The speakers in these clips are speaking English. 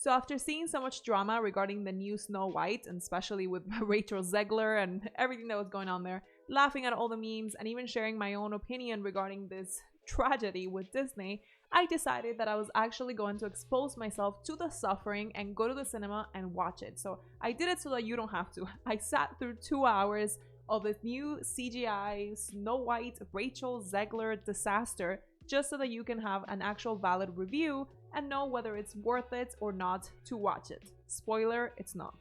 So after seeing so much drama regarding the new Snow White, and especially with Rachel Zegler and everything that was going on there, laughing at all the memes and even sharing my own opinion regarding this tragedy with Disney, I decided that I was actually going to expose myself to the suffering and go to the cinema and watch it. So I did it so that you don't have to. I sat through 2 hours of this new CGI Snow White Rachel Zegler disaster just so that you can have an actual valid review and know whether it's worth it or not to watch it. Spoiler, it's not.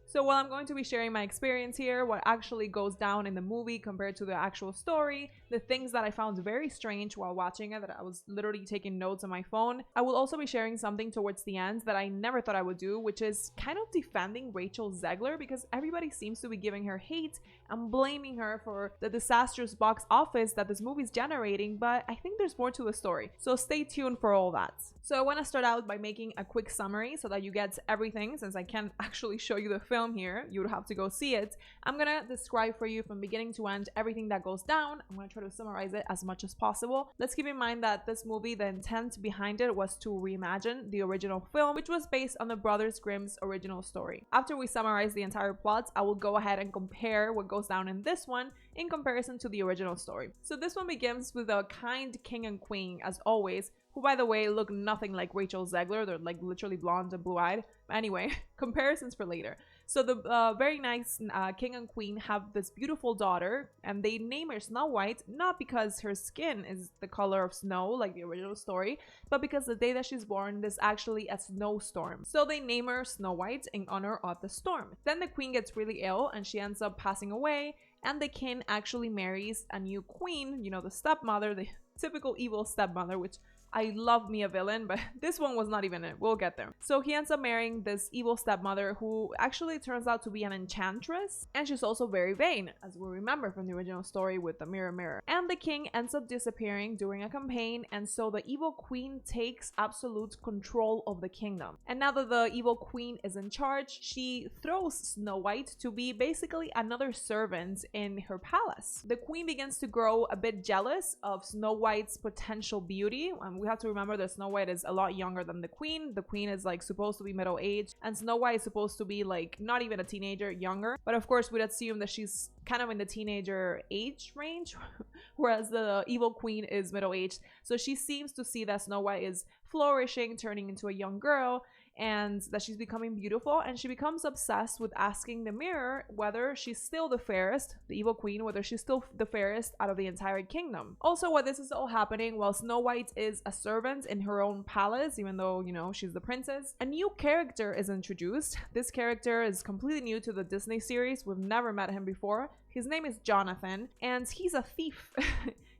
So while I'm going to be sharing my experience here, what actually goes down in the movie compared to the actual story, the things that I found very strange while watching it, that I was literally taking notes on my phone, I will also be sharing something towards the end that I never thought I would do, which is kind of defending Rachel Zegler, because everybody seems to be giving her hate and blaming her for the disastrous box office that this movie is generating, but I think there's more to the story. So stay tuned for all that. So I want to start out by making a quick summary so that you get everything. Since I can't actually show you the film here, you would have to go see it. I'm gonna describe for you from beginning to end everything that goes down. I'm gonna try to summarize it as much as possible. Let's keep in mind that this movie, the intent behind it was to reimagine the original film, which was based on the Brothers Grimm's original story. After we summarize the entire plot, I will go ahead and compare what goes down in this one in comparison to the original story. So this one begins with a kind king and queen, as always, who by the way look nothing like Rachel Zegler. They're like literally blonde and blue-eyed. Anyway, comparisons for later. So the very nice king and queen have this beautiful daughter, and they name her Snow White, not because her skin is the color of snow like the original story, but because the day that she's born, there's actually a snowstorm. So they name her Snow White in honor of the storm. Then the queen gets really ill and she ends up passing away, and the king actually marries a new queen, you know, the stepmother, the typical evil stepmother, which I love me a villain, but this one was not even it. We'll get there. So he ends up marrying this evil stepmother who actually turns out to be an enchantress, and she's also very vain, as we remember from the original story with the mirror. And the king ends up disappearing during a campaign, and so the evil queen takes absolute control of the kingdom. And now that the evil queen is in charge, she throws Snow White to be basically another servant in her palace. The queen begins to grow a bit jealous of Snow White's potential beauty. We have to remember that Snow White is a lot younger than the queen. The queen is like supposed to be middle-aged, and Snow White is supposed to be like not even a teenager, younger. But of course, we'd assume that she's kind of in the teenager age range, whereas the evil queen is middle-aged. So she seems to see that Snow White is flourishing, turning into a young girl, and that she's becoming beautiful, and she becomes obsessed with asking the mirror whether she's still the fairest, the evil queen, whether she's still the fairest out of the entire kingdom. Also, while this is all happening, while Snow White is a servant in her own palace, even though, you know, she's the princess, a new character is introduced. This character is completely new to the Disney series. We've never met him before. His name is Jonathan, and he's a thief.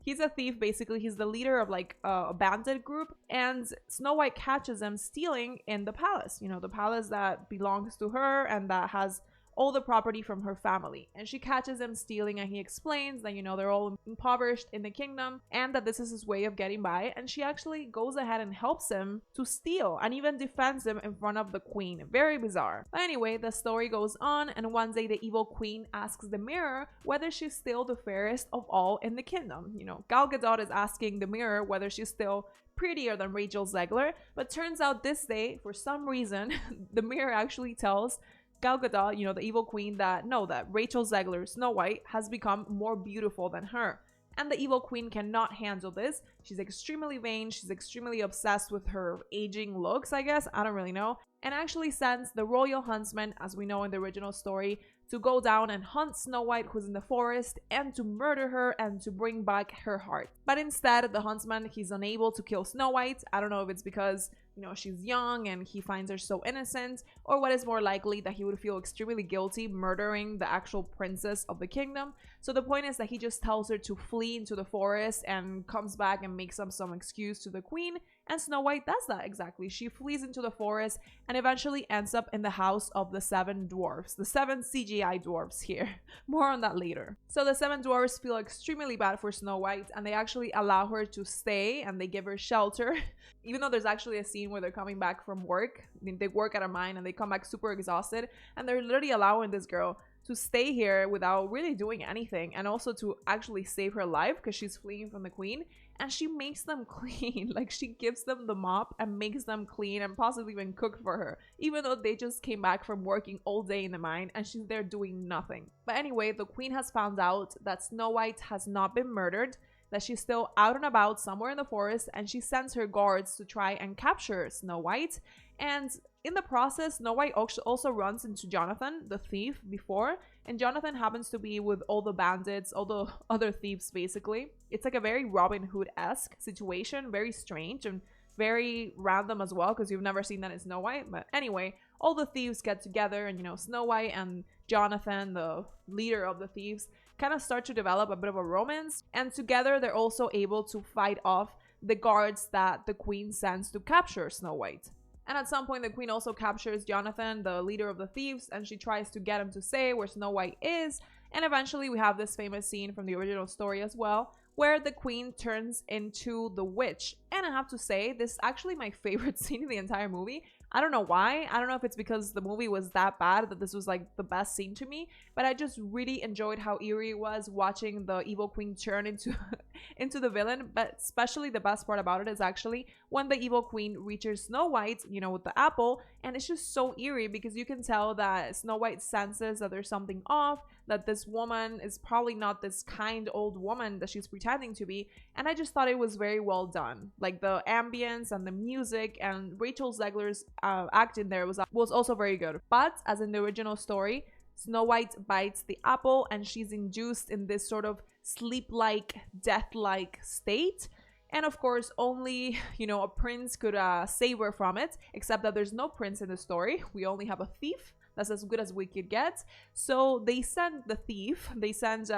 He's a thief, basically. He's the leader of like a bandit group, and Snow White catches him stealing in the palace, you know, the palace that belongs to her and that has all the property from her family. And she catches him stealing, and he explains that, you know, they're all impoverished in the kingdom and that this is his way of getting by. And she actually goes ahead and helps him to steal and even defends him in front of the queen. Very bizarre. But anyway, the story goes on, and one day the evil queen asks the mirror whether she's still the fairest of all in the kingdom. You know, Gal Gadot is asking the mirror whether she's still prettier than Rachel Zegler, but turns out this day, for some reason, the mirror actually tells Gal Gadot, you know, the evil queen, that no, that Rachel Zegler, Snow White, has become more beautiful than her. And the evil queen cannot handle this. She's extremely vain. She's extremely obsessed with her aging looks, I guess. I don't really know. And actually sends the royal huntsman, as we know in the original story, to go down and hunt Snow White, who's in the forest, and to murder her and to bring back her heart. But instead, the huntsman, he's unable to kill Snow White. I don't know if it's because, you know, she's young and he finds her so innocent, or what is more likely, that he would feel extremely guilty murdering the actual princess of the kingdom. So the point is that he just tells her to flee into the forest and comes back and makes up some excuse to the queen. And Snow White does that exactly. She flees into the forest and eventually ends up in the house of the 7 dwarfs, the 7 CGI dwarfs here. More on that later. So the 7 dwarfs feel extremely bad for Snow White, and they actually allow her to stay and they give her shelter. Even though there's actually a scene where they're coming back from work. They work at a mine and they come back super exhausted, and they're literally allowing this girl to stay here without really doing anything, and also to actually save her life because she's fleeing from the queen. and she makes them clean. Like, she gives them the mop and makes them clean and possibly even cook for her, even though they just came back from working all day in the mine and she's there doing nothing. But anyway, the queen has found out that Snow White has not been murdered, that she's still out and about somewhere in the forest, and she sends her guards to try and capture Snow White. And in the process, Snow White also runs into Jonathan, the thief, before, and Jonathan happens to be with all the bandits, all the other thieves, basically. It's like a very Robin Hood-esque situation, very strange and very random as well, because you've never seen that in Snow White. But anyway, all the thieves get together, and, you know, Snow White and Jonathan, the leader of the thieves, kind of start to develop a bit of a romance, and together they're also able to fight off the guards that the queen sends to capture Snow White. And at some point, the queen also captures Jonathan, the leader of the thieves, and she tries to get him to say where Snow White is. And eventually we have this famous scene from the original story as well, where the queen turns into the witch. And I have to say, this is actually my favorite scene in the entire movie. I don't know why. I don't know if it's because the movie was that bad that this was like the best scene to me, but I just really enjoyed how eerie it was watching the evil queen turn into into the villain. But especially the best part about it is actually when the evil queen reaches Snow White, you know, with the apple, and it's just so eerie because you can tell that Snow White senses that there's something off, that this woman is probably not this kind old woman that she's pretending to be. And I just thought it was very well done. Like the ambience and the music, and Rachel Zegler's act in there was also very good. But as in the original story, Snow White bites the apple and she's induced in this sort of sleep-like, death-like state. And of course, only, you know, a prince could save her from it, except that there's no prince in the story. We only have a thief. That's as good as we could get. So they send the thief.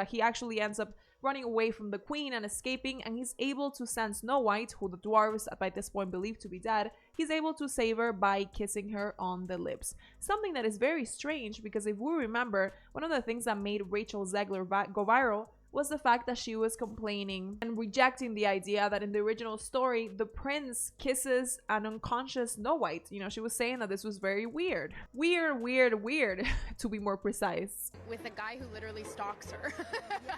He actually ends up running away from the queen and escaping, and he's able to send Snow White, who the dwarves by this point believe to be dead, he's able to save her by kissing her on the lips. Something that is very strange, because if we remember, one of the things that made Rachel Zegler go viral was the fact that she was complaining and rejecting the idea that in the original story, the prince kisses an unconscious Snow White. You know, she was saying that this was very weird. Weird, to be more precise. With a guy who literally stalks her. Yeah.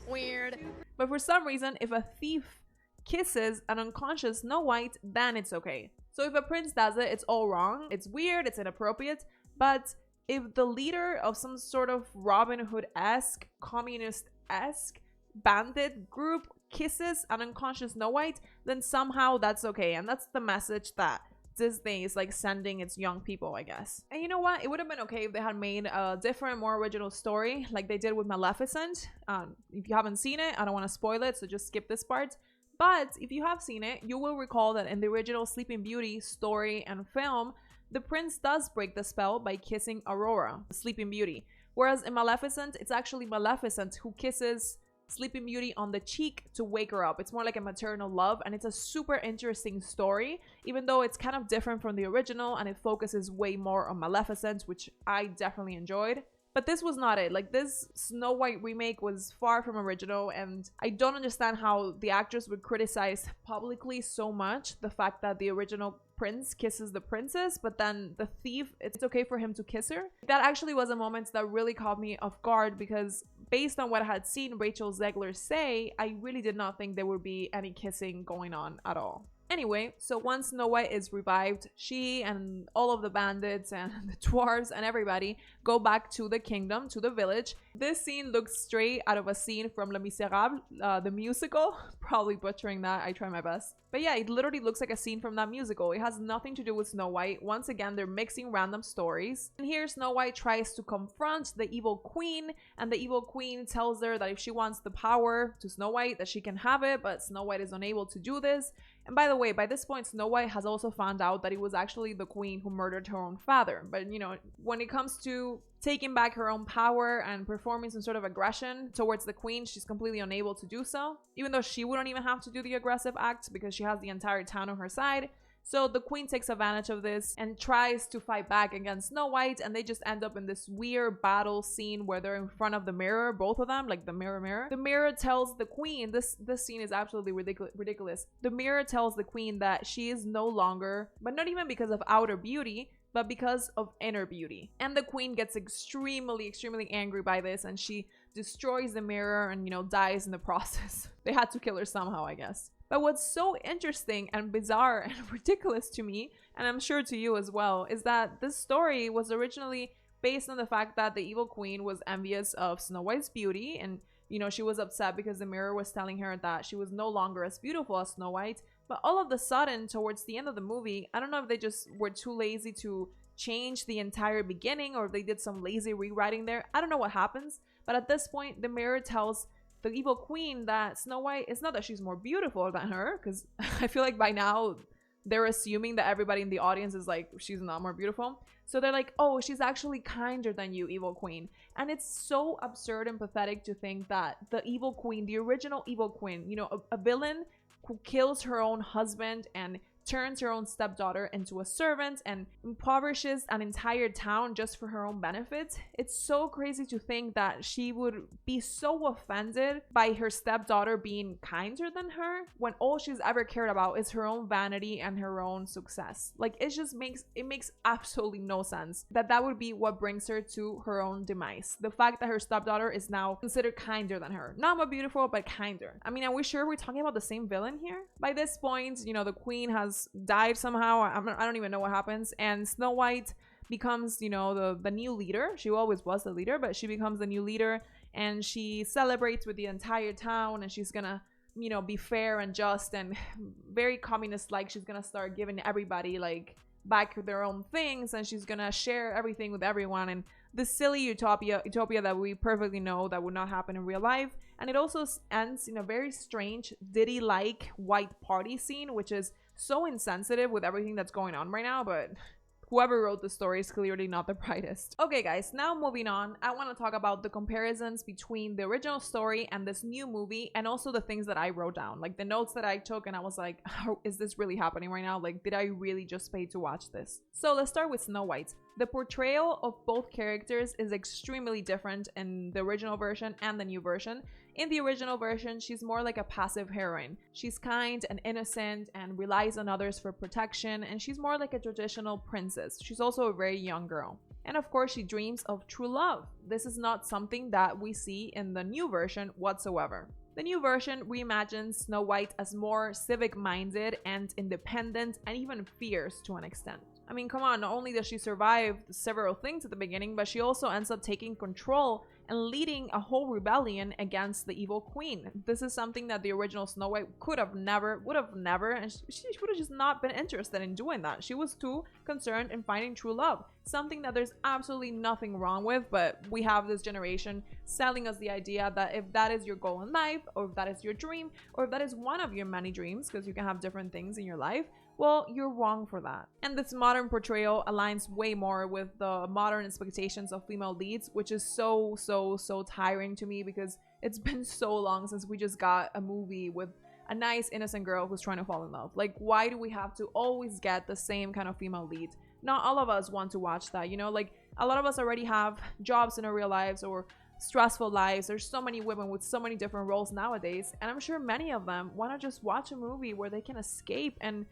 Weird. But for some reason, if a thief kisses an unconscious Snow White, then it's okay. So if a prince does it, it's all wrong. It's weird, it's inappropriate, but if the leader of some sort of Robin Hood-esque, communist-esque bandit group kisses an unconscious Snow White, then somehow that's okay. And that's the message that Disney is like sending its young people, I guess. And you know what? It would have been okay if they had made a different, more original story like they did with Maleficent. If you haven't seen it, I don't want to spoil it, so just skip this part. But if you have seen it, you will recall that in the original Sleeping Beauty story and film, the prince does break the spell by kissing Aurora, Sleeping Beauty. Whereas in Maleficent, it's actually Maleficent who kisses Sleeping Beauty on the cheek to wake her up. It's more like a maternal love, and it's a super interesting story, even though it's kind of different from the original and it focuses way more on Maleficent, which I definitely enjoyed. But this was not it. Like, this Snow White remake was far from original, and I don't understand how the actress would criticize publicly so much the fact that the original prince kisses the princess, but then the thief, it's okay for him to kiss her. That actually was a moment that really caught me off guard, because based on what I had seen Rachel Zegler say, I really did not think there would be any kissing going on at all. Anyway, so once Snow White is revived, she and all of the bandits and the dwarves and everybody go back to the kingdom, to the village. This scene looks straight out of a scene from Les Miserables, the musical. Probably butchering that, I try my best. But yeah, it literally looks like a scene from that musical. It has nothing to do with Snow White. Once again, they're mixing random stories. And here Snow White tries to confront the evil queen, and the evil queen tells her that if she wants the power to Snow White, that she can have it, but Snow White is unable to do this. And by the way, by this point, Snow White has also found out that it was actually the queen who murdered her own father. But, you know, when it comes to taking back her own power and performing some sort of aggression towards the queen, she's completely unable to do so, even though she wouldn't even have to do the aggressive act because she has the entire town on her side. So the queen takes advantage of this and tries to fight back against Snow White, and they just end up in this weird battle scene where they're in front of the mirror, both of them, like the mirror. The mirror tells the queen, this scene is absolutely ridiculous. The mirror tells the queen that she is no longer, but not even because of outer beauty, but because of inner beauty. And the queen gets extremely angry by this, and she destroys the mirror and, you know, dies in the process. They had to kill her somehow, I guess. But what's so interesting and bizarre and ridiculous to me, and I'm sure to you as well, is that this story was originally based on the fact that the evil queen was envious of Snow White's beauty, and, you know, she was upset because the mirror was telling her that she was no longer as beautiful as Snow White. But all of a sudden, towards the end of the movie, I don't know if they just were too lazy to change the entire beginning, or if they did some lazy rewriting there. I don't know what happens. But at this point, the mirror tells the evil queen that Snow White, it's not that she's more beautiful than her, because I feel like by now they're assuming that everybody in the audience is like, she's not more beautiful. So they're like, oh, she's actually kinder than you, evil queen. And it's so absurd and pathetic to think that the evil queen, the original evil queen, you know, a villain who kills her own husband and turns her own stepdaughter into a servant and impoverishes an entire town just for her own benefit. It's so crazy to think that she would be so offended by her stepdaughter being kinder than her when all she's ever cared about is her own vanity and her own success. Like, it just makes absolutely no sense that would be what brings her to her own demise. The fact that her stepdaughter is now considered kinder than her. Not more beautiful, but kinder. I mean, are we sure we're talking about the same villain here? By this point, you know, the queen has died somehow. I don't even know what happens, and Snow White becomes, you know, the new leader. She always was the leader, but she becomes the new leader, and she celebrates with the entire town, and she's gonna, you know, be fair and just and very communist like. She's gonna start giving everybody like back their own things, and she's gonna share everything with everyone, and this silly utopia that we perfectly know that would not happen in real life. And it also ends in a very strange Diddy-like white party scene, which is so insensitive with everything that's going on right now, but whoever wrote the story is clearly not the brightest. Okay guys, now moving on, I want to talk about the comparisons between the original story and this new movie, and also the things that I wrote down, like the notes that I took, and I was like, how is this really happening right now? Like, did I really just pay to watch this? So let's start with Snow White. The portrayal of both characters is extremely different in the original version and the new version. In the original version, she's more like a passive heroine. She's kind and innocent and relies on others for protection, and she's more like a traditional princess. She's also a very young girl. And of course, she dreams of true love. This is not something that we see in the new version whatsoever. The new version reimagines Snow White as more civic-minded and independent, and even fierce to an extent. I mean, come on, not only does she survive several things at the beginning, but she also ends up taking control and leading a whole rebellion against the evil queen. This is something that the original Snow White would have never, and she would have just not been interested in doing that. She was too concerned in finding true love, something that there's absolutely nothing wrong with, but we have this generation selling us the idea that if that is your goal in life, or if that is your dream, or if that is one of your many dreams, because you can have different things in your life, well, you're wrong for that. And this modern portrayal aligns way more with the modern expectations of female leads, which is so tiring to me, because it's been so long since we just got a movie with a nice innocent girl who's trying to fall in love. Like, why do we have to always get the same kind of female lead? Not all of us want to watch that, you know? Like, a lot of us already have jobs in our real lives or stressful lives. There's so many women with so many different roles nowadays, and I'm sure many of them want to just watch a movie where they can escape and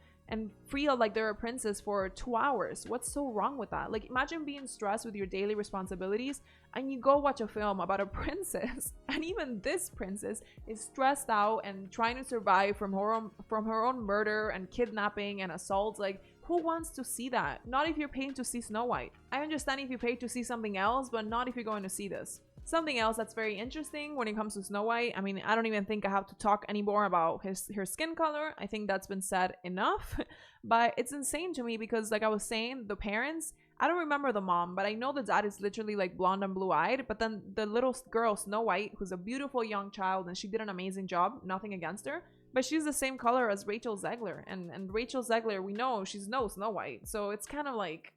feel like they're a princess for 2 hours. What's so wrong with that? Like, imagine being stressed with your daily responsibilities and you go watch a film about a princess, and even this princess is stressed out and trying to survive from her own murder and kidnapping and assault. Like, who wants to see that? Not if you're paying to see Snow White. I understand if you pay to see something else, but not if you're going to see this. Something else that's very interesting when it comes to Snow White, I mean, I don't even think I have to talk anymore about her skin color. I think that's been said enough. But it's insane to me because, like I was saying, the parents, I don't remember the mom, but I know the dad is literally like blonde and blue-eyed. But then the little girl, Snow White, who's a beautiful young child, and she did an amazing job, nothing against her, but she's the same color as Rachel Zegler. And Rachel Zegler, we know she's no Snow White. So it's kind of like,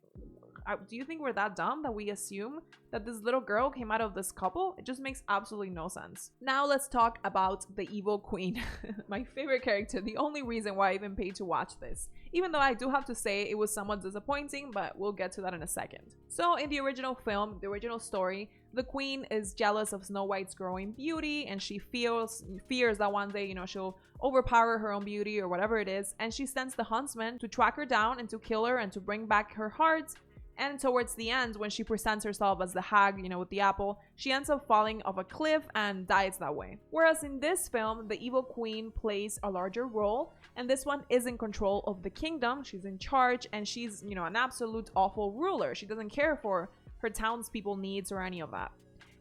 Do you think we're that dumb that we assume that this little girl came out of this couple? It just makes absolutely no sense. Now let's talk about the evil queen. My favorite character, the only reason why I even paid to watch this. Even though I do have to say it was somewhat disappointing, but we'll get to that in a second. So in the original film, the original story, the queen is jealous of Snow White's growing beauty, and she fears that one day, she'll overpower her own beauty or whatever it is, and she sends the huntsman to track her down and to kill her and to bring back her heart. And towards the end, when she presents herself as the hag, with the apple, she ends up falling off a cliff and dies that way. Whereas in this film, the evil queen plays a larger role, and this one is in control of the kingdom. She's in charge, and she's, an absolute awful ruler. She doesn't care for her townspeople needs or any of that.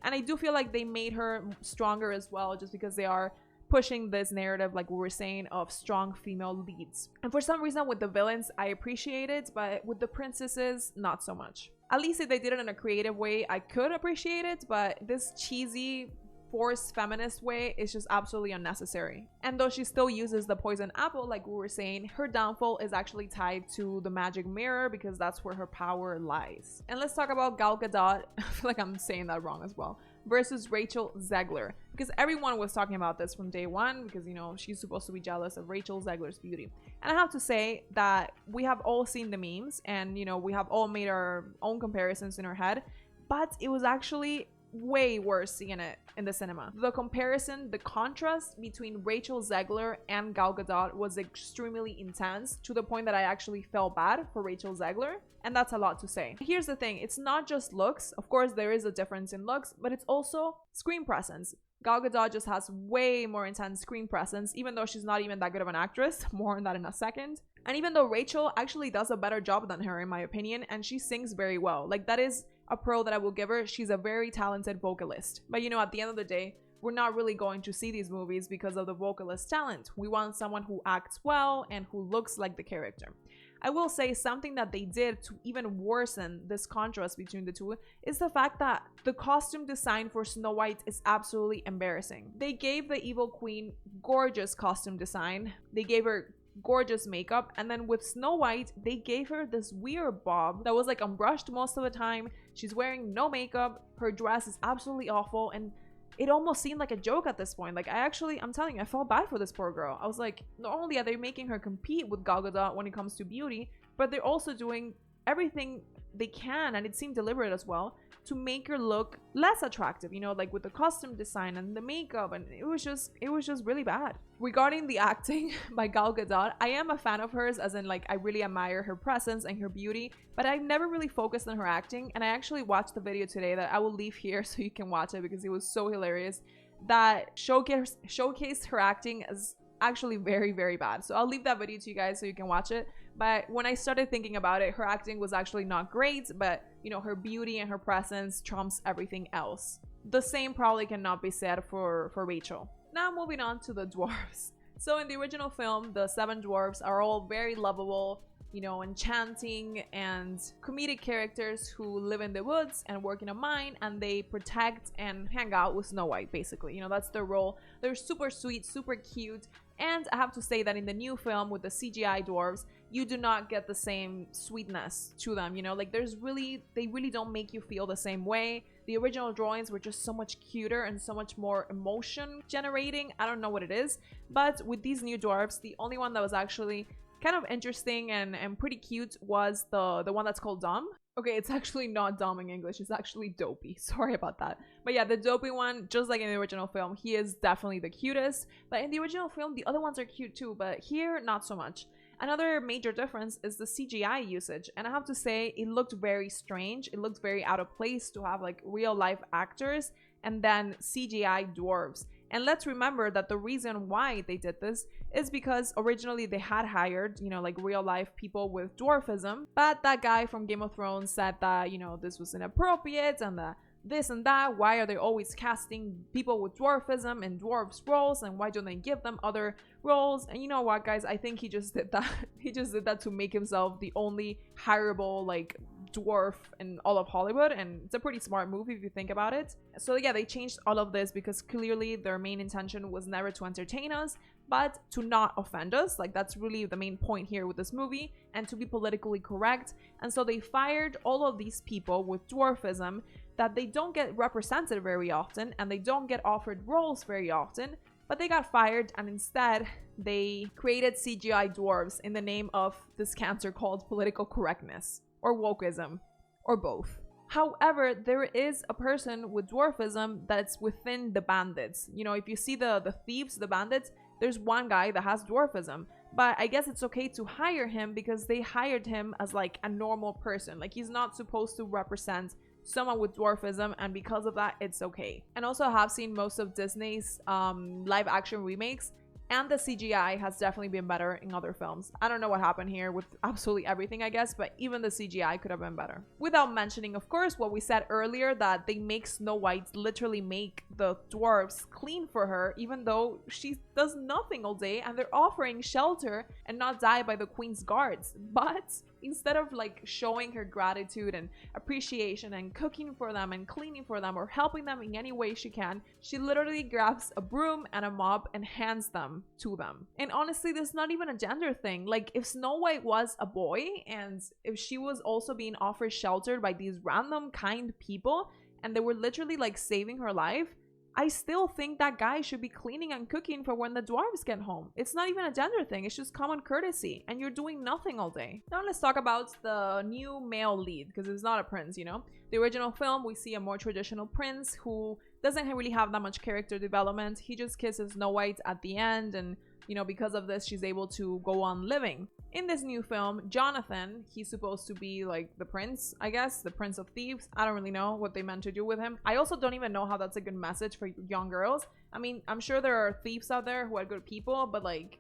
And I do feel like they made her stronger as well, just because they are pushing this narrative, like we were saying, of strong female leads. And for some reason with the villains, I appreciate it, but with the princesses, not so much. At least if they did it in a creative way, I could appreciate it, but this cheesy, forced feminist way is just absolutely unnecessary. And though she still uses the poison apple, like we were saying, her downfall is actually tied to the magic mirror, because that's where her power lies. And let's talk about Gal Gadot, I feel like I'm saying that wrong as well, versus Rachel Zegler, because everyone was talking about this from day one, because she's supposed to be jealous of Rachel Zegler's beauty. And I have to say that we have all seen the memes, and we have all made our own comparisons in our head, but it was actually way worse seeing it in the cinema. The comparison, the contrast between Rachel Zegler and Gal Gadot was extremely intense, to the point that I actually felt bad for Rachel Zegler, and that's a lot to say. Here's the thing, it's not just looks. Of course there is a difference in looks, but it's also screen presence. Gal Gadot just has way more intense screen presence, even though she's not even that good of an actress. More on that in a second. And even though Rachel actually does a better job than her, in my opinion, and she sings very well. Like, that is a pro that I will give her. She's a very talented vocalist. But at the end of the day, we're not really going to see these movies because of the vocalist talent. We want someone who acts well and who looks like the character. I will say something that they did to even worsen this contrast between the two is the fact that the costume design for Snow White is absolutely embarrassing. They gave the evil queen gorgeous costume design. They gave her gorgeous makeup, and then with Snow White they gave her this weird bob that was like unbrushed most of the time. She's wearing no makeup, her dress is absolutely awful, and it almost seemed like a joke at this point. Like, I'm telling you, I felt bad for this poor girl. I was like, not only are they making her compete with Gal Gadot when it comes to beauty, but they're also doing everything they can, and it seemed deliberate as well, to make her look less attractive, like with the costume design and the makeup, and it was just really bad. Regarding the acting by Gal Gadot, I am a fan of hers, as in, like, I really admire her presence and her beauty, but I've never really focused on her acting. And I actually watched the video today that I will leave here so you can watch it, because it was so hilarious, that showcased her acting as actually very, very bad. So I'll leave that video to you guys so you can watch it. But when I started thinking about it, her acting was actually not great, but her beauty and her presence trumps everything else. The same probably cannot be said for Rachel. Now moving on to the dwarves. So in the original film, the 7 dwarves are all very lovable, enchanting and comedic characters who live in the woods and work in a mine, and they protect and hang out with Snow White, basically. That's their role. They're super sweet, super cute. And I have to say that in the new film with the CGI dwarves, you do not get the same sweetness to them, like they really don't make you feel the same way. The original drawings were just so much cuter and so much more emotion generating. I don't know what it is, but with these new dwarves, the only one that was actually kind of interesting and pretty cute was the one that's called Dumb. Okay, it's actually not dumb in English, it's actually dopey. Sorry about that. But yeah, the dopey one, just like in the original film, he is definitely the cutest. But in the original film, the other ones are cute too, but here, not so much. Another major difference is the CGI usage, and I have to say it looked very strange. It looked very out of place to have like real life actors and then CGI dwarves. And let's remember that the reason why they did this is because originally they had hired, like real life people with dwarfism, but that guy from Game of Thrones said that, this was inappropriate and that this and that. Why are they always casting people with dwarfism in dwarves roles, and why don't they give them other roles? And you know what, guys, I think he just did that. He just did that to make himself the only hireable like dwarf in all of Hollywood, and it's a pretty smart move if you think about it. So yeah, they changed all of this because clearly their main intention was never to entertain us, but to not offend us. Like, that's really the main point here with this movie, and to be politically correct. And so they fired all of these people with dwarfism that they don't get represented very often, and they don't get offered roles very often, but they got fired, and instead they created CGI dwarves in the name of this cancer called political correctness, or wokeism, or both. However, there is a person with dwarfism that's within the bandits. You know, if you see the thieves, the bandits, there's one guy that has dwarfism. But I guess it's okay to hire him because they hired him as like a normal person. Like, he's not supposed to represent someone with dwarfism, and because of that, it's okay. And also, I have seen most of Disney's live action remakes, and the CGI has definitely been better in other films. I don't know what happened here with absolutely everything, I guess, but even the CGI could have been better. Without mentioning, of course, what we said earlier, that they make Snow White literally make the dwarves clean for her, even though she does nothing all day, and they're offering shelter and not die by the queen's guards. But instead of like showing her gratitude and appreciation and cooking for them and cleaning for them or helping them in any way she can, she literally grabs a broom and a mop and hands them to them. And honestly, this is not even a gender thing. Like, if Snow White was a boy and if she was also being offered shelter by these random kind people and they were literally like saving her life, I still think that guy should be cleaning and cooking for when the dwarves get home. It's not even a gender thing, it's just common courtesy, and you're doing nothing all day. Now let's talk about the new male lead, because it's not a prince, you know? The original film, we see a more traditional prince who doesn't really have that much character development. He just kisses Snow White at the end, and you know, because of this, she's able to go on living. In this new film, Jonathan, he's supposed to be like the prince, I guess, the prince of thieves. I don't really know what they meant to do with him. I also don't even know how that's a good message for young girls. I mean, I'm sure there are thieves out there who are good people, but like,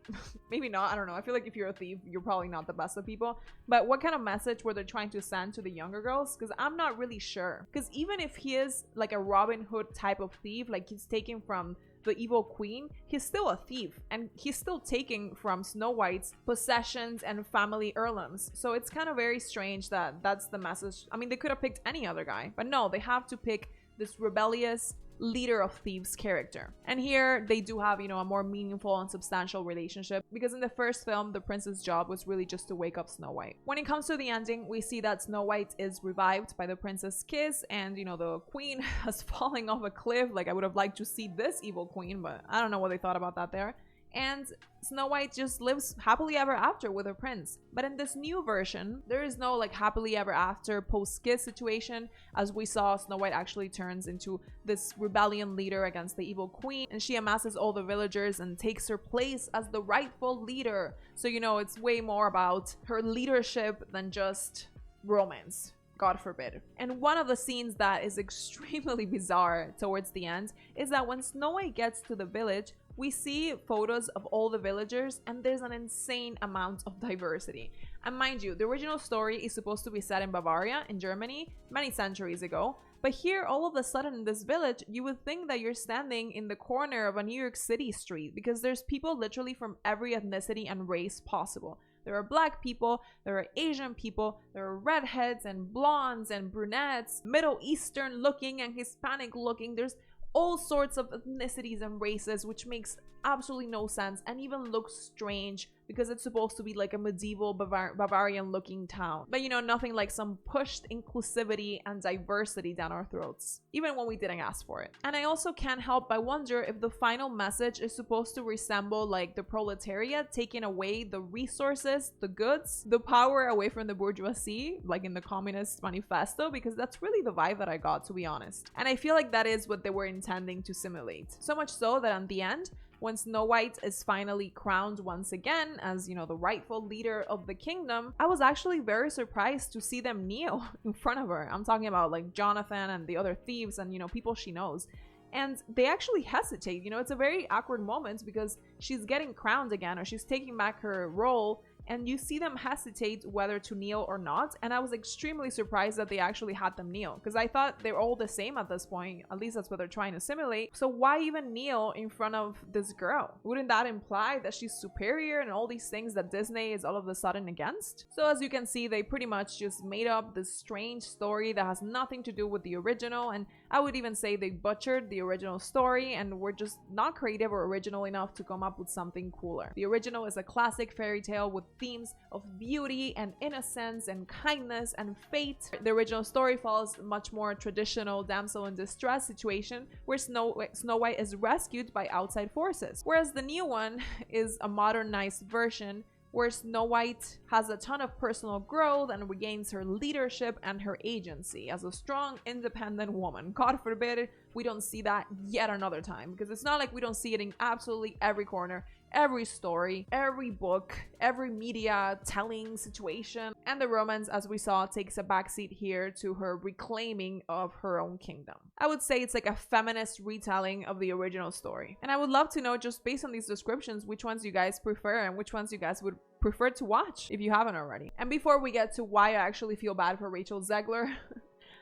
maybe not. I don't know. I feel like if you're a thief, you're probably not the best of people. But what kind of message were they trying to send to the younger girls? Because I'm not really sure. Because even if he is like a Robin Hood type of thief, like he's taking from the evil queen, he's still a thief, and he's still taking from Snow White's possessions and family heirlooms. So it's kind of very strange that that's the message. I mean, they could have picked any other guy, but no, they have to pick this rebellious leader of thieves character. And here they do have, you know, a more meaningful and substantial relationship, because in the first film, the prince's job was really just to wake up Snow White. When it comes to the ending, we see that Snow White is revived by the prince's kiss, and you know, the queen has fallen off a cliff. Like, I would have liked to see this evil queen, but I don't know what they thought about that there. And Snow White just lives happily ever after with her prince. But in this new version, there is no like happily ever after post-kiss situation. As we saw, Snow White actually turns into this rebellion leader against the evil queen, and she amasses all the villagers and takes her place as the rightful leader. So, you know, it's way more about her leadership than just romance. God forbid. And one of the scenes that is extremely bizarre towards the end is that when Snow White gets to the village, we see photos of all the villagers, and there's an insane amount of diversity. And mind you, the original story is supposed to be set in Bavaria, in Germany, many centuries ago. But here, all of a sudden in this village, you would think that you're standing in the corner of a New York City street, because there's people literally from every ethnicity and race possible. There are black people, there are Asian people, there are redheads and blondes and brunettes, Middle Eastern looking and Hispanic looking. There's all sorts of ethnicities and races, which makes absolutely no sense and even looks strange because it's supposed to be like a medieval Bavarian looking town. But you know, nothing like some pushed inclusivity and diversity down our throats, even when we didn't ask for it. And I also can't help but wonder if the final message is supposed to resemble like the proletariat taking away the resources, the goods, the power away from the bourgeoisie, like in the Communist Manifesto, because that's really the vibe that I got, to be honest. And I feel like that is what they were intending to simulate. So much so that at the end, when Snow White is finally crowned once again as, you know, the rightful leader of the kingdom, I was actually very surprised to see them kneel in front of her. I'm talking about like Jonathan and the other thieves and, you know, people she knows. And they actually hesitate. You know, it's a very awkward moment because she's getting crowned again, or she's taking back her role, and you see them hesitate whether to kneel or not, and I was extremely surprised that they actually had them kneel, because I thought they're all the same at this point. At least that's what they're trying to simulate. So why even kneel in front of this girl? Wouldn't that imply that she's superior and all these things that Disney is all of a sudden against? So as you can see, they pretty much just made up this strange story that has nothing to do with the original, and I would even say they butchered the original story and were just not creative or original enough to come up with something cooler. The original is a classic fairy tale with themes of beauty and innocence and kindness and fate. The original story follows a much more traditional damsel in distress situation where Snow White is rescued by outside forces, whereas the new one is a modernized version where Snow White has a ton of personal growth and regains her leadership and her agency as a strong, independent woman. God forbid we don't see that yet another time, because it's not like we don't see it in absolutely every corner, every story, every book, every media telling situation. And the romance, as we saw, takes a backseat here to her reclaiming of her own kingdom. I would say it's like a feminist retelling of the original story. And I would love to know, just based on these descriptions, which ones you guys prefer and which ones you guys would prefer to watch if you haven't already. And before we get to why I actually feel bad for Rachel Zegler,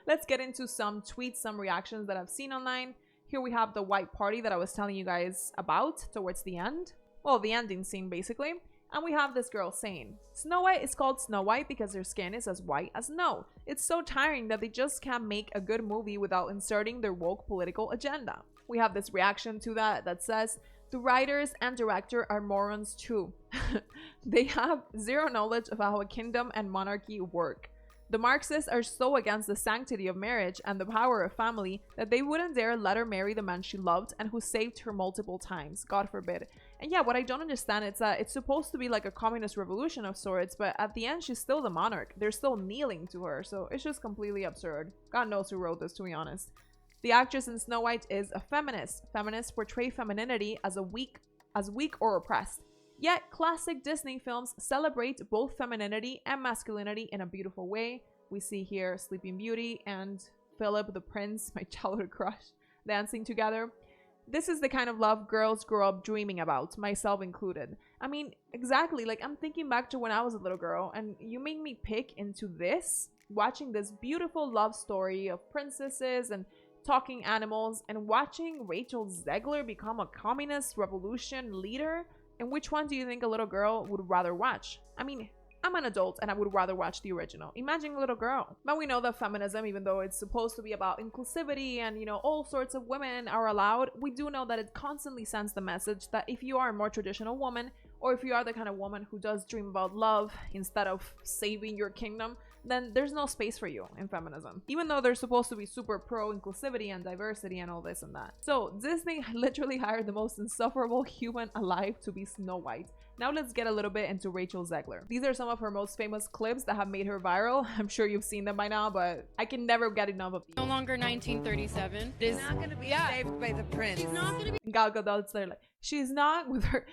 let's get into some tweets, some reactions that I've seen online. Here we have the white party that I was telling you guys about towards the end. Well, the ending scene basically. And we have this girl saying, Snow White is called Snow White because her skin is as white as snow. It's so tiring that they just can't make a good movie without inserting their woke political agenda. We have this reaction to that says, the writers and director are morons too. They have zero knowledge of how a kingdom and monarchy work. The Marxists are so against the sanctity of marriage and the power of family that they wouldn't dare let her marry the man she loved and who saved her multiple times. God forbid. And yeah, what I don't understand is that it's supposed to be like a communist revolution of sorts, but at the end, she's still the monarch. They're still kneeling to her, so it's just completely absurd. God knows who wrote this, to be honest. The actress in Snow White is a feminist. Feminists portray femininity as weak or oppressed. Yet, classic Disney films celebrate both femininity and masculinity in a beautiful way. We see here Sleeping Beauty and Philip the Prince, my childhood crush, dancing together. This is the kind of love girls grow up dreaming about, myself included. I mean, exactly, like I'm thinking back to when I was a little girl and you made me pick into this, watching this beautiful love story of princesses and talking animals and watching Rachel Zegler become a communist revolution leader. And which one do you think a little girl would rather watch? I mean, I'm an adult and I would rather watch the original. Imagine a little girl. But we know that feminism, even though it's supposed to be about inclusivity and, you know, all sorts of women are allowed, we do know that it constantly sends the message that if you are a more traditional woman, or if you are the kind of woman who does dream about love instead of saving your kingdom, then there's no space for you in feminism. Even though they're supposed to be super pro inclusivity and diversity and all this and that. So Disney literally hired the most insufferable human alive to be Snow White. Now let's get a little bit into Rachel Zegler. These are some of her most famous clips that have made her viral. I'm sure you've seen them by now, but I can never get enough of these. No longer 1937. She's not going to be saved by the prince. She's not going to be. Gal Gadot's there like, she's not with her.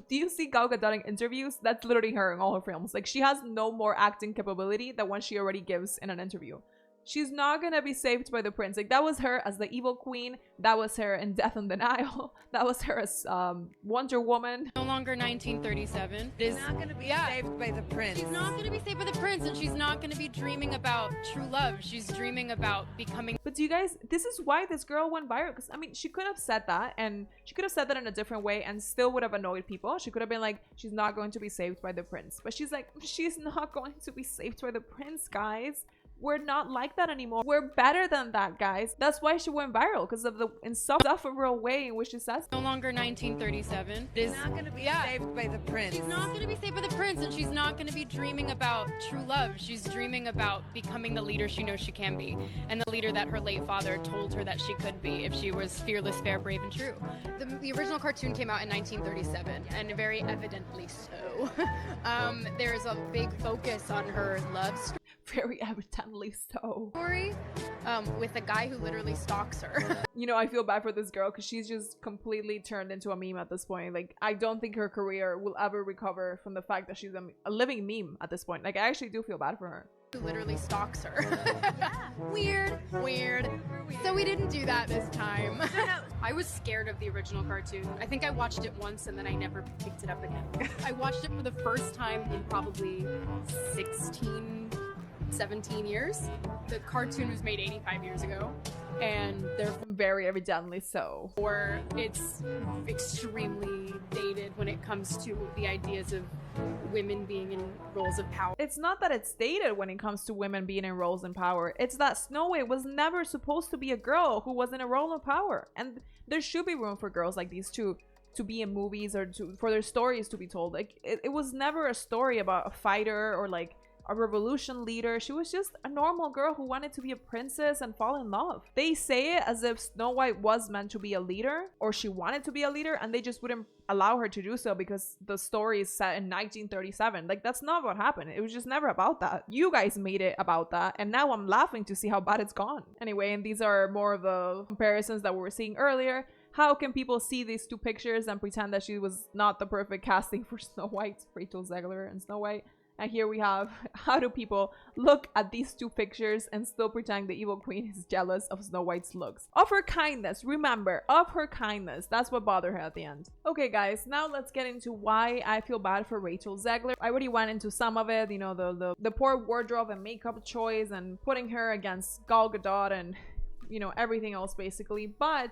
Do you see Gal Gadot in interviews? That's literally her in all her films. Like, she has no more acting capability than what she already gives in an interview. She's not gonna be saved by the prince. Like, that was her as the evil queen. That was her in Death and Denial. That was her as Wonder Woman. No longer 1937. She's not going to be saved by the prince. She's not going to be saved by the prince, and she's not going to be dreaming about true love. She's dreaming about becoming. But do you guys, this is why this girl went viral. Because, I mean, she could have said that, and she could have said that in a different way and still would have annoyed people. She could have been like, she's not going to be saved by the prince. But she's like, she's not going to be saved by the prince, guys. We're not like that anymore. We're better than that, guys. That's why she went viral, because of the insufferable way in which she says. No longer 1937. She's not going to be saved by the prince. She's not going to be saved by the prince, and she's not going to be dreaming about true love. She's dreaming about becoming the leader she knows she can be, and the leader that her late father told her that she could be if she was fearless, fair, brave, and true. The original cartoon came out in 1937, and very evidently so. There's a big focus on her love story. Very evidently so. With a guy who literally stalks her. You know, I feel bad for this girl because she's just completely turned into a meme at this point. Like, I don't think her career will ever recover from the fact that she's a living meme at this point. Like, I actually do feel bad for her. who literally stalks her. Yeah. Weird. So we didn't do that this time. I was scared of the original cartoon. I think I watched it once and then I never picked it up again. I watched it for the first time in probably 17 years. The cartoon was made 85 years ago. And they're very evidently so. Or it's extremely dated when it comes to the ideas of women being in roles of power. It's not that it's dated when it comes to women being in roles in power. It's that Snow White was never supposed to be a girl who was in a role of power. And there should be room for girls like these too, to be in movies or for their stories to be told. Like it was never a story about a fighter or like a revolution leader. She was just a normal girl who wanted to be a princess and fall in love. They say it as if Snow White was meant to be a leader, or she wanted to be a leader, and they just wouldn't allow her to do so because the story is set in 1937. Like, that's not what happened. It was just never about that. You guys made it about that, and now I'm laughing to see how bad it's gone. Anyway, and these are more of the comparisons that we were seeing earlier. How can people see these two pictures and pretend that she was not the perfect casting for Snow White, Rachel Zegler and Snow White? And here we have, how do people look at these two pictures and still pretend the evil queen is jealous of Snow White's looks? Of her kindness, remember, of her kindness. That's what bothered her at the end. Okay guys, now let's get into why I feel bad for Rachel Zegler. I already went into some of it, you know, the poor wardrobe and makeup choice and putting her against Gal Gadot and, you know, everything else basically. But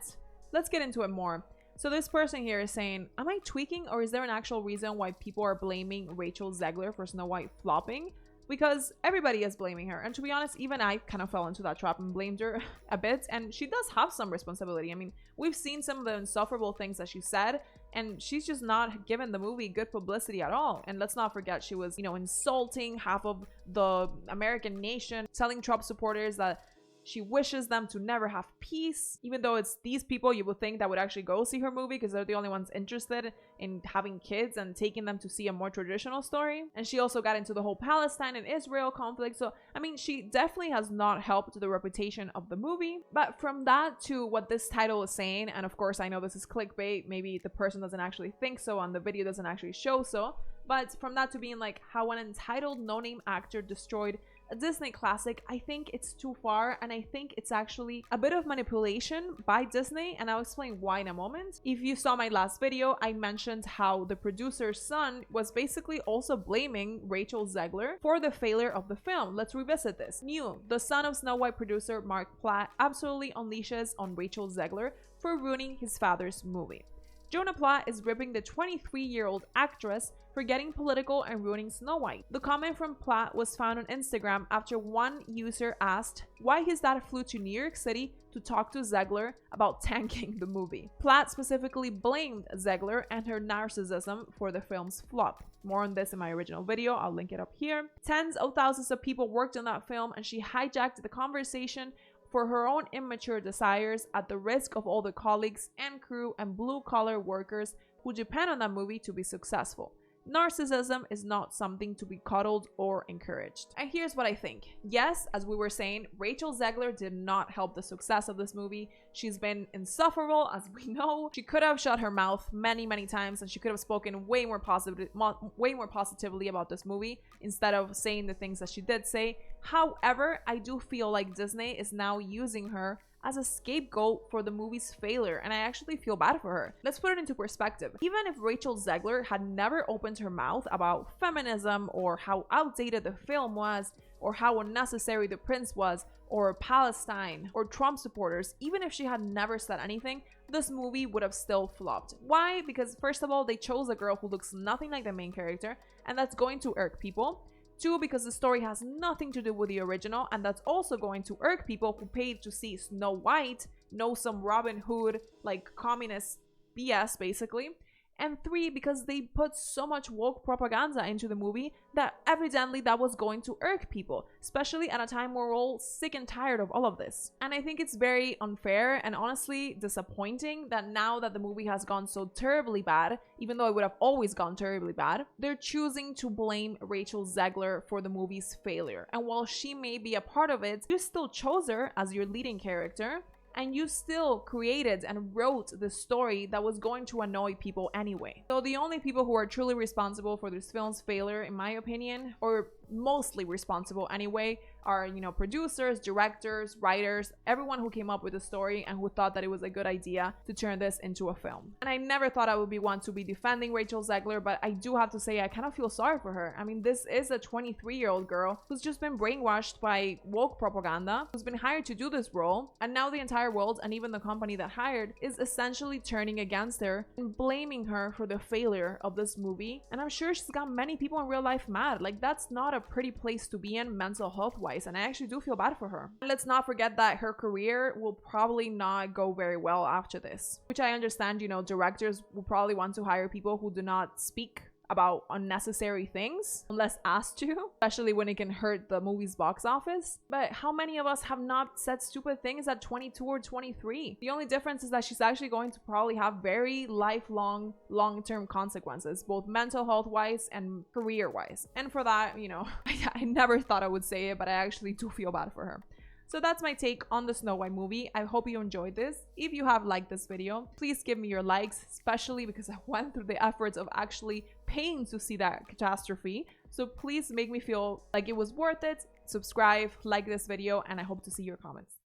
let's get into it more. So this person here is saying, am I tweaking, or is there an actual reason why people are blaming Rachel Zegler for Snow White flopping? Because everybody is blaming her. And to be honest, even I kind of fell into that trap and blamed her a bit. And she does have some responsibility. I mean, we've seen some of the insufferable things that she said, and she's just not given the movie good publicity at all. And let's not forget, she was, you know, insulting half of the American nation, telling Trump supporters that she wishes them to never have peace, even though it's these people you would think that would actually go see her movie because they're the only ones interested in having kids and taking them to see a more traditional story. And she also got into the whole Palestine and Israel conflict. So, I mean, she definitely has not helped the reputation of the movie. But from that to what this title is saying, and of course, I know this is clickbait. Maybe the person doesn't actually think so and the video doesn't actually show so. But from that to being like how an entitled no-name actor destroyed a Disney classic, I think it's too far, and I think it's actually a bit of manipulation by Disney, and I'll explain why in a moment. If you saw my last video, I mentioned how the producer's son was basically also blaming Rachel Zegler for the failure of the film. Let's revisit this. New, the son of Snow White producer Mark Platt absolutely unleashes on Rachel Zegler for ruining his father's movie. Jonah Platt is ripping the 23-year-old actress for getting political and ruining Snow White. The comment from Platt was found on Instagram after one user asked why his dad flew to New York City to talk to Zegler about tanking the movie. Platt specifically blamed Zegler and her narcissism for the film's flop. More on this in my original video, I'll link it up here. Tens of thousands of people worked on that film, and she hijacked the conversation for her own immature desires at the risk of all the colleagues and crew and blue-collar workers who depend on that movie to be successful. Narcissism is not something to be coddled or encouraged. And here's what I think. Yes, as we were saying, Rachel Zegler did not help the success of this movie. She's been insufferable, as we know. She could have shut her mouth many, many times, and she could have spoken way more positively about this movie instead of saying the things that she did say. However, I do feel like Disney is now using her as a scapegoat for the movie's failure, and I actually feel bad for her. Let's put it into perspective. Even if Rachel Zegler had never opened her mouth about feminism or how outdated the film was or how unnecessary the prince was or Palestine or Trump supporters, even if she had never said anything, this movie would have still flopped. Why? Because first of all, they chose a girl who looks nothing like the main character, and that's going to irk people. Two, because the story has nothing to do with the original, and that's also going to irk people who paid to see Snow White, know some Robin Hood, like communist BS basically. And three, because they put so much woke propaganda into the movie that evidently that was going to irk people, especially at a time where we're all sick and tired of all of this. And I think it's very unfair and honestly disappointing that now that the movie has gone so terribly bad, even though it would have always gone terribly bad, they're choosing to blame Rachel Zegler for the movie's failure. And while she may be a part of it, you still chose her as your leading character. and you still created and wrote the story that was going to annoy people anyway. So the only people who are truly responsible for this film's failure, in my opinion, or mostly responsible anyway, are, you know, producers, directors, writers, everyone who came up with the story and who thought that it was a good idea to turn this into a film. And I never thought I would be one to be defending Rachel Zegler, but I do have to say I kind of feel sorry for her. I mean, this is a 23-year-old girl who's just been brainwashed by woke propaganda, who's been hired to do this role, and now the entire world and even the company that hired is essentially turning against her and blaming her for the failure of this movie. And I'm sure she's got many people in real life mad. Like, that's not a pretty place to be in mental health wise, and I actually do feel bad for her. And let's not forget that her career will probably not go very well after this, which I understand. You know, directors will probably want to hire people who do not speak about unnecessary things unless asked to, especially when it can hurt the movie's box office. But how many of us have not said stupid things at 22 or 23? The only difference is that she's actually going to probably have very lifelong, long-term consequences, both mental health wise and career wise. And for that, you know, I never thought I would say it, but I actually do feel bad for her. So that's my take on the Snow White movie. I hope you enjoyed this. If you have liked this video, please give me your likes, especially because I went through the efforts of actually paying to see that catastrophe. So please make me feel like it was worth it. Subscribe, like this video, and I hope to see your comments.